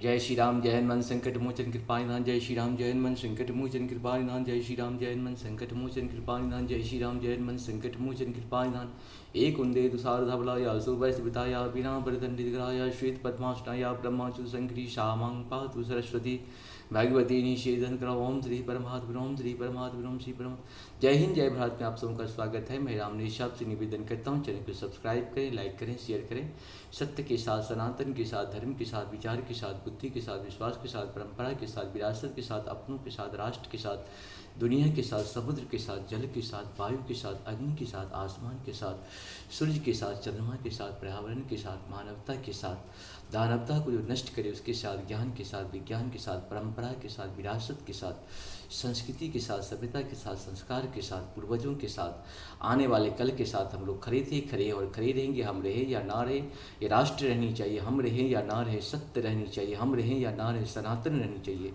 जय श्री राम जय हनुमान संकट मोचन कृपा निधान। जय श्री राम जय हनुमान संकट मोचन कृपा निधान। जय श्री राम जय हनुमान संकट मोचन कृपा निधान। जय श्री राम जय हनुमान संकट मोचन कृपा निधान। एक उन्दे तुषार धवलाया सुवैस्विताया बिना वरदंडितग्राया श्वेत पद्मासनाया ब्रह्माचु संकरी शामां पातु सरस्वती भागवती निषेधन करो। ओम श्री परमात्मा ओम श्री परमात्मा ओम श्री परम। जय हिंद जय भारत में आप सबका स्वागत है। मैं राम निशाब से निवेदन करता हूँ, चैनल को सब्सक्राइब करें, लाइक करें, शेयर करें। सत्य के साथ, सनातन के साथ, धर्म के साथ, विचार के साथ, बुद्धि के साथ, विश्वास के साथ, परंपरा के साथ, विरासत के साथ, अपनों के साथ, राष्ट्र के साथ, दुनिया के साथ, समुद्र के साथ, जल के साथ, वायु के साथ, अग्नि के साथ, आसमान के साथ, सूर्य के साथ, चंद्रमा के साथ, पर्यावरण के साथ, मानवता के साथ, दानवता को जो नष्ट करे उसके साथ, ज्ञान के साथ, विज्ञान के साथ, परंपरा के साथ, विरासत के साथ, संस्कृति के साथ, सभ्यता के साथ, संस्कार के साथ, पूर्वजों के साथ, आने वाले कल के साथ हम लोग खड़े थे, खड़े और खड़े रहेंगे। हम रहे या ना रहे, ये राष्ट्र रहनी चाहिए, हम रहे या ना रहे, सत्य रहनी चाहिए, हम रहे या ना रहे, सनातन रहनी चाहिए,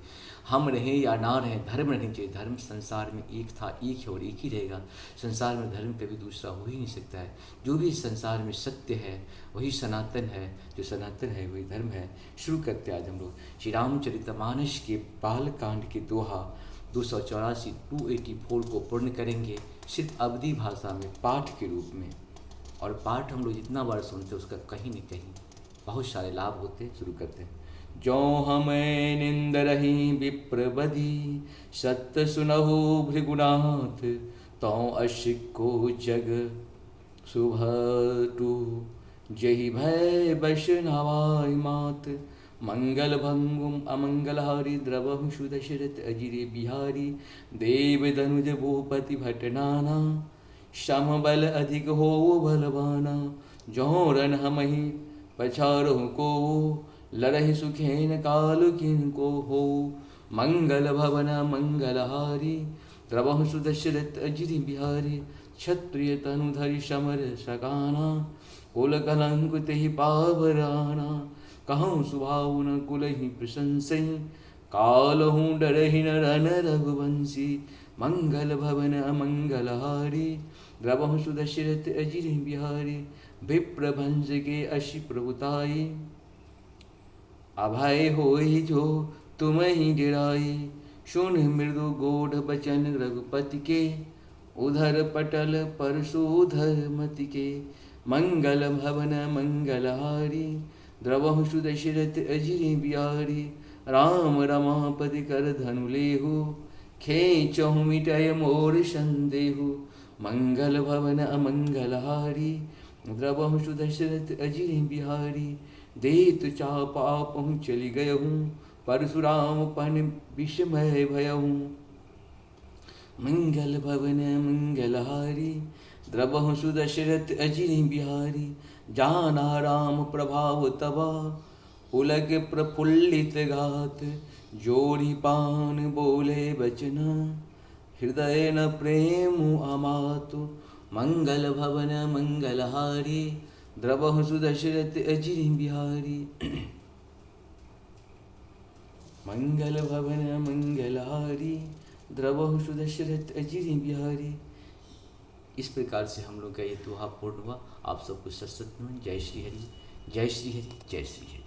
हम रहे या ना रहे, धर्म रहनी चाहिए। धर्म संसार में एक था, एक है और एक ही रहेगा। संसार में धर्म कभी दूसरा हो ही नहीं सकता है। जो भी संसार में सत्य है वही सनातन है, जो सनातन है वही धर्म है। शुरू करते आज हम लोग श्री रामचरितमानस के बाल कांड के दोहा 284 284 को पूर्ण करेंगे सिर्फ अवधी भाषा में पाठ के रूप में। और पाठ हम लोग जितना बार सुनते उसका कहीं न कहीं बहुत सारे लाभ होते। शुरू करते हैं। जो हमें निंद रही विप्रबधि सत्य सुनहु भृगुनाथ तो अशिक को जग सुभटु जही भय वैष्णवाय मात मंगल भंगुम अमंगलहारी द्रवहु सुदशरथ अजिरे बिहारी देव धनुज भूपति भटनाना श्याम बल अधिक हो बलवाना जो रन हमहि पछारहु को लड़हि सुखेन काल किनको हो मंगल भवन मंगलहारी द्रवहु सुदशरथ अजिरि बिहारी क्षत्रिय तनुधरि समर सकाना कुल कलंक तेहि पावराना कहूँ सुभाव न कुलहि प्रशंसि कालहु डरहि न रन रघुवंशी मंगल भवन अमंगलहारी द्रवहु सुदशरथ अजिरि बिहारी विप्रभंज के अशि प्रभुताई अभय होई जो तुम ही डिराई सुन मृदु गोढ़ बचन रघुपति के उधर पटल परशुधर मति के मंगल भवन मंगलहारी द्रवहु सुदशरथ अजिरि बिहारी राम रमापति कर धनु लेहु खेचहु मिटय मोर संदेहु मंगल भवन अमंगलहारी द्रवहु सुदशरथ अजिरि बिहारी देत चापा पहुँच चली गयहूँ परशुराम पन विस्मय भयहूँ मंगल भवन मंगलहारी द्रवहु सुदशरथ अजिरि बिहारी जाना राम प्रभाव तबा पुलक प्रफुल्लित गात जोड़ी पान बोले बचना हृदय न प्रेम अमातु मंगल भवन मंगलहारी द्रवहु सुदशरथ अजिरि बिहारी मंगल भवन मंगलहारी द्रवहु सुदशरथ अजिरि बिहारी। इस प्रकार से हम लोग का ये दोहा पूर्ण हुआ। आप सबको सत नमन। जय श्री हरि जय श्री हरि जय श्री हरि।